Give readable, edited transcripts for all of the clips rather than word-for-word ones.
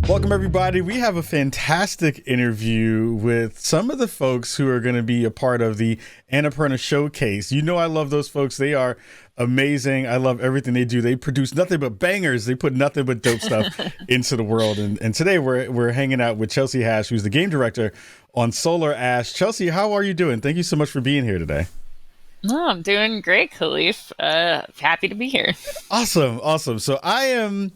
Welcome, everybody. We have a fantastic interview with some of the folks who are going to be a part of the Annapurna Showcase. You know, I love those folks. They are amazing. I love everything they do. They produce nothing but bangers. They put nothing but dope stuff into the world. And today we're hanging out with Chelsea Hash, who's the game director on Solar Ash. Chelsea, how are you doing? Thank you so much for being here today. No, I'm doing great, Kahlief. Happy to be here. Awesome. So I am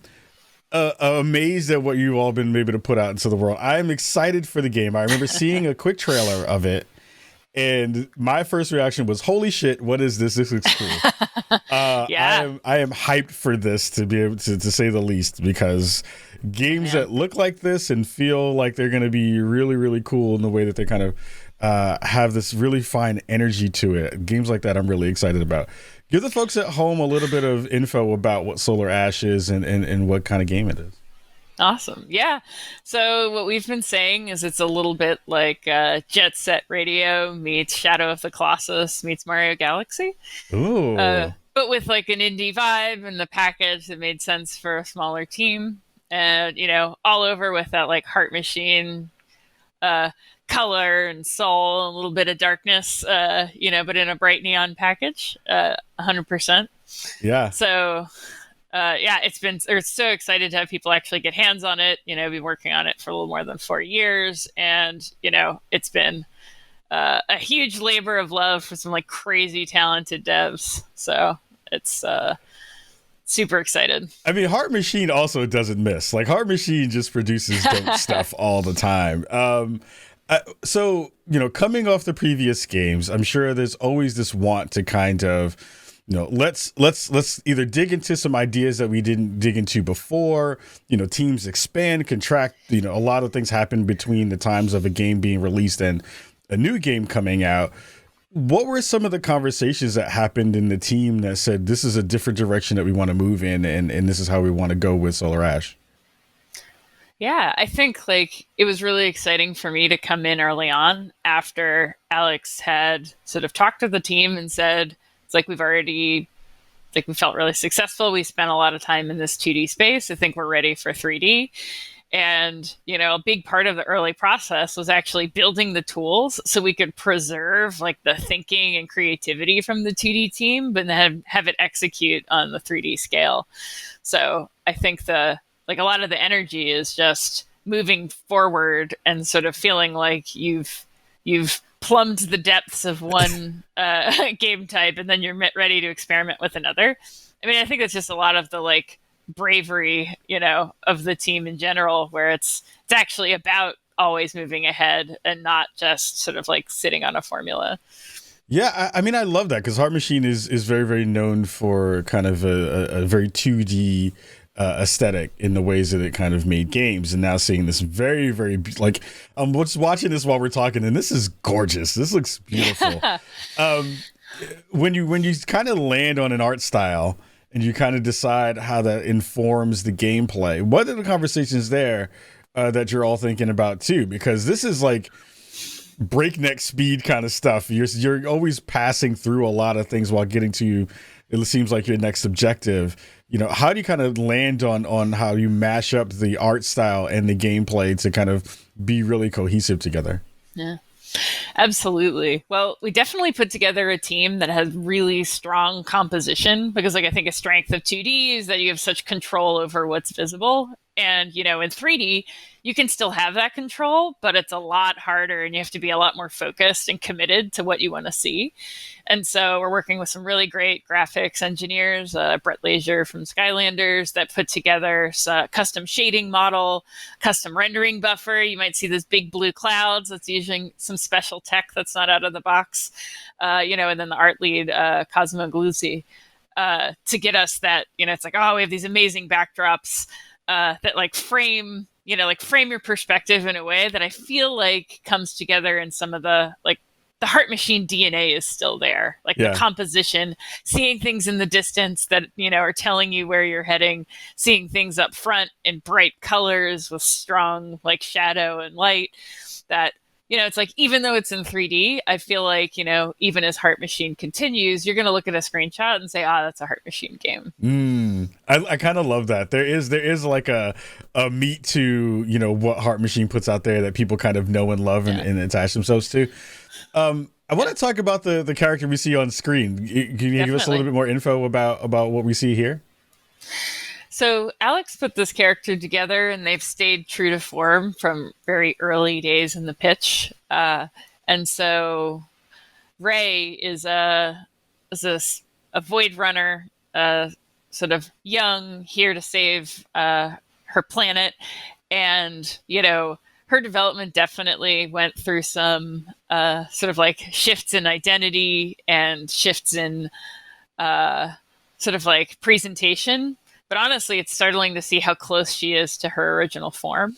amazed at what you've all been able to put out into the world. I'm excited for the game. I remember seeing a quick trailer of it, and my first reaction was, "Holy shit! What is this? This looks cool." Yeah. I am hyped for this, to be able to say the least, because games that look like this and feel like they're going to be really, really cool in the way that they kind of have this really fine energy to it. Games like that, I'm really excited about. Give the folks at home a little bit of info about what Solar Ash is and what kind of game it is. Awesome. Yeah. So what we've been saying is it's a little bit like Jet Set Radio meets Shadow of the Colossus meets Mario Galaxy. Ooh. But with like an indie vibe and the package that made sense for a smaller team. And, all over with that like Heart Machine color and soul and a little bit of darkness, but in a bright neon package, 100%. Yeah. So, we're so excited to have people actually get hands on it. Been working on it for a little more than 4 years, and it's been a huge labor of love for some like crazy talented devs. So it's super excited. I mean, Heart Machine also doesn't miss. Like, Heart Machine just produces dope stuff all the time. So, coming off the previous games, I'm sure there's always this want to kind of, let's either dig into some ideas that we didn't dig into before. Teams expand, contract. A lot of things happen between the times of a game being released and a new game coming out. What were some of the conversations that happened in the team that said this is a different direction that we want to move in, and this is how we want to go with Solar Ash? Yeah, I think like it was really exciting for me to come in early on after Alex had sort of talked to the team and said, it's like we felt really successful. We spent a lot of time in this 2D space. I think we're ready for 3D. And, a big part of the early process was actually building the tools so we could preserve like the thinking and creativity from the 2D team, but then have it execute on the 3D scale. So I think a lot of the energy is just moving forward and sort of feeling like you've plumbed the depths of one game type, and then you're ready to experiment with another. I mean, I think it's just a lot of the like bravery, of the team in general, where it's actually about always moving ahead and not just sort of like sitting on a formula. Yeah, I mean, I love that because Heart Machine is very, very known for kind of a very 2D aesthetic in the ways that it kind of made games, and now seeing this very, very like I'm just watching this while we're talking, and this is gorgeous. This looks beautiful. When you kind of land on an art style and you kind of decide how that informs the gameplay, what are the conversations there that you're all thinking about too? Because this is like breakneck speed kind of stuff. You're always passing through a lot of things while getting to, it seems like, your next objective. How do you kind of land on how you mash up the art style and the gameplay to kind of be really cohesive together? Yeah, absolutely. Well, we definitely put together a team that has really strong composition because, like, I think a strength of 2D is that you have such control over what's visible. And, in 3D, you can still have that control, but it's a lot harder and you have to be a lot more focused and committed to what you want to see. And so we're working with some really great graphics engineers, Brett Lazier from Skylanders, that put together a custom shading model, custom rendering buffer. You might see those big blue clouds. That's using some special tech that's not out of the box, and then the art lead, Cosmo Gluzzi, to get us that, it's like, oh, we have these amazing backdrops that like frame your perspective in a way that I feel like comes together in some of the Heart Machine DNA is still there. Like the composition, seeing things in the distance that, are telling you where you're heading, seeing things up front in bright colors with strong like shadow and light that, it's like, even though it's in 3D, I feel like, even as Heart Machine continues, you're going to look at a screenshot and say, that's a Heart Machine game. I kind of love that. There is like a meat to, what Heart Machine puts out there that people kind of know and love and attach themselves to. I want to talk about the character we see on screen. Can you give us a little bit more info about what we see here? So Alex put this character together, and they've stayed true to form from very early days in the pitch. And so Ray is a void runner, sort of young, here to save her planet, and her development definitely went through some sort of like shifts in identity and shifts in sort of like presentation. But honestly, it's startling to see how close she is to her original form.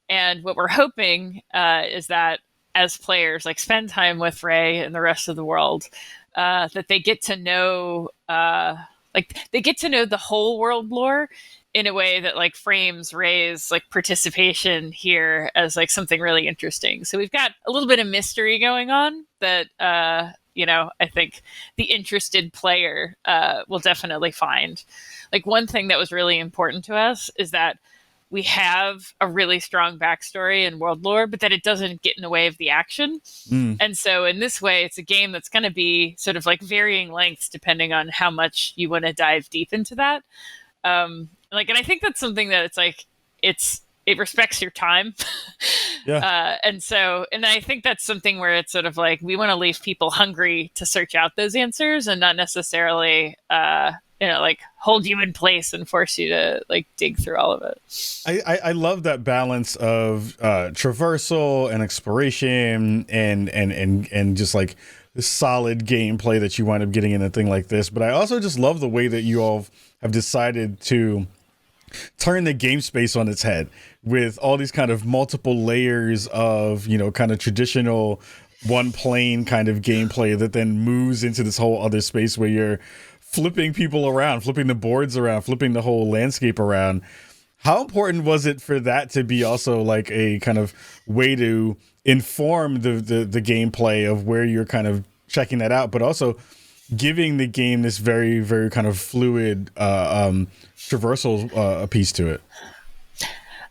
And what we're hoping is that as players, like, spend time with Ray and the rest of the world, that they get to know, they get to know the whole world lore in a way that like frames Ray's like participation here as like something really interesting. So we've got a little bit of mystery going on that I think the interested player will definitely find. Like, one thing that was really important to us is that we have a really strong backstory and world lore, but that it doesn't get in the way of the action. And so in this way, it's a game that's going to be sort of like varying lengths depending on how much you want to dive deep into that. And I think that's something that it's like, it respects your time. Yeah. And I think that's something where it's sort of like, we want to leave people hungry to search out those answers and not necessarily, like hold you in place and force you to like dig through all of it. I love that balance of traversal and exploration and just like the solid gameplay that you wind up getting in a thing like this. But I also just love the way that you all have decided to turn the game space on its head with all these kind of multiple layers of, kind of traditional one plane kind of gameplay that then moves into this whole other space where you're flipping people around, flipping the boards around, flipping the whole landscape around. How important was it for that to be also like a kind of way to inform the gameplay of where you're kind of checking that out, but also giving the game this very, very kind of fluid traversal piece to it?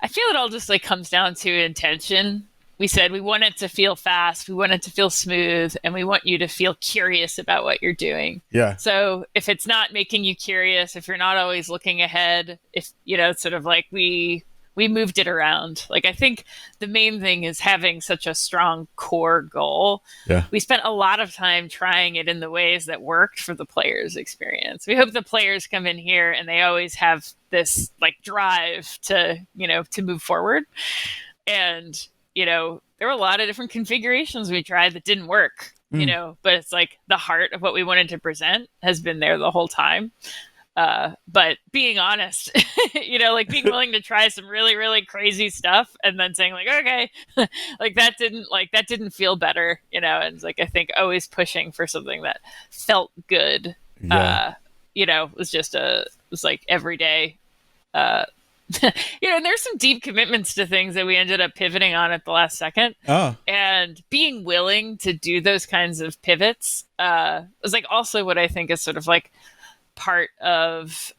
I feel it all just like comes down to intention. We said we want it to feel fast, we want it to feel smooth, and we want you to feel curious about what you're doing. Yeah. So if it's not making you curious, if you're not always looking ahead, if it's sort of like we moved it around. Like, I think the main thing is having such a strong core goal. Yeah. We spent a lot of time trying it in the ways that worked for the player's experience. We hope the players come in here and they always have this like drive to move forward. And there were a lot of different configurations we tried that didn't work, but it's like the heart of what we wanted to present has been there the whole time. But being honest, like being willing to try some really, really crazy stuff and then saying like, okay, that didn't feel better, and it's like, I think always pushing for something that felt good, was like every day, and there's some deep commitments to things that we ended up pivoting on at the last second. And being willing to do those kinds of pivots was like also what I think is sort of like part of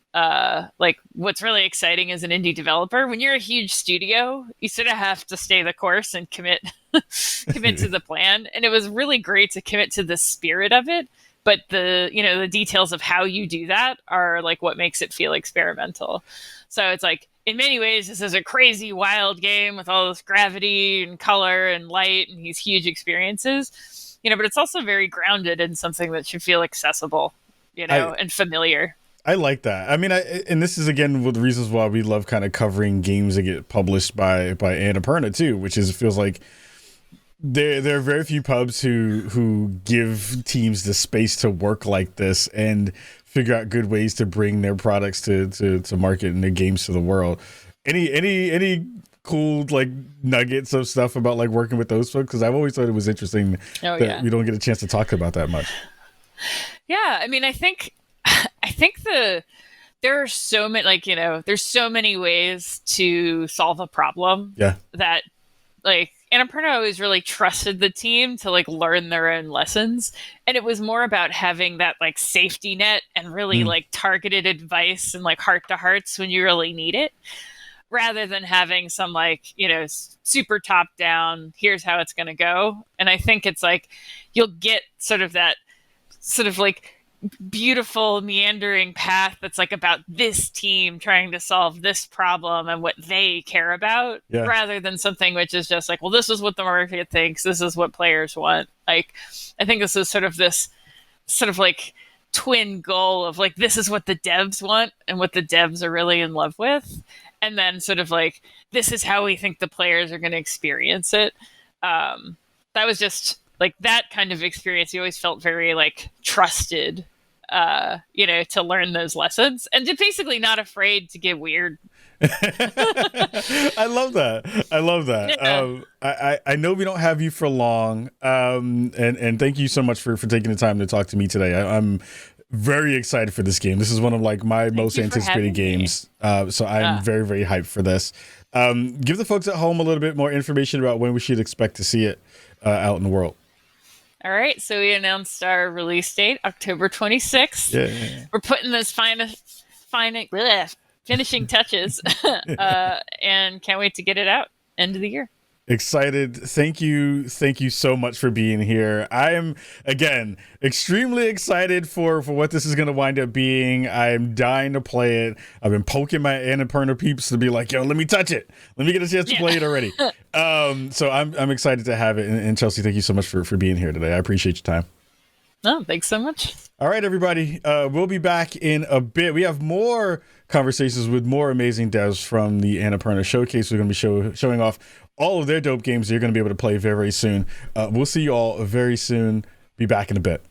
like what's really exciting as an indie developer. When you're a huge studio, you sort of have to stay the course and commit to the plan. And it was really great to commit to the spirit of it. But the details of how you do that are like what makes it feel experimental. So it's like, in many ways, this is a crazy, wild game with all this gravity and color and light and these huge experiences, but it's also very grounded in something that should feel accessible, and familiar. I like that. I mean, and this is again one of the reasons why we love kind of covering games that get published by Annapurna too, which is, it feels like there are very few pubs who give teams the space to work like this and figure out good ways to bring their products to market and their games to the world. Any cool like nuggets of stuff about like working with those folks? Because I've always thought it was interesting that we don't get a chance to talk about that much. Yeah, I mean, I think there are so many, there's so many ways to solve a problem. Yeah. That like Annapurna always really trusted the team to like learn their own lessons, and it was more about having that like safety net and really Mm. like targeted advice and like heart to hearts when you really need it, rather than having some like, you know, super top down, here's how it's going to go. And I think it's like you'll get sort of that sort of like beautiful meandering path that's like about this team trying to solve this problem and what they care about, Yeah. rather than something which is just like, well, this is what the market thinks, this is what players want. Like, I think this is sort of this sort of like twin goal of like, this is what the devs want and what the devs are really in love with, and then sort of like, this is how we think the players are going to experience it. That was just like that kind of experience. You always felt very like trusted, you know, to learn those lessons and to basically not afraid to get weird. I love that. I love that. Yeah. I know we don't have you for long, and thank you so much for taking the time to talk to me today. I'm very excited for this game. This is one of like my most anticipated games, so I'm very, very hyped for this. Give the folks at home a little bit more information about when we should expect to see it out in the world. All right, so we announced our release date, October 26th. Yeah. We're putting those finishing touches, and can't wait to get it out end of the year. Excited. Thank you so much for being here. I am, again, extremely excited for what this is going to wind up being. I am dying to play it. I've been poking my Annapurna peeps to be like, yo, let me touch it, let me get a chance to play it already. So I'm excited to have it. And Chelsea, thank you so much for being here today. I appreciate your time. Oh, thanks so much. All right, everybody. We'll be back in a bit. We have more conversations with more amazing devs from the Annapurna Showcase. We're going to be showing off all of their dope games you're going to be able to play very, very soon. We'll see you all very soon. Be back in a bit.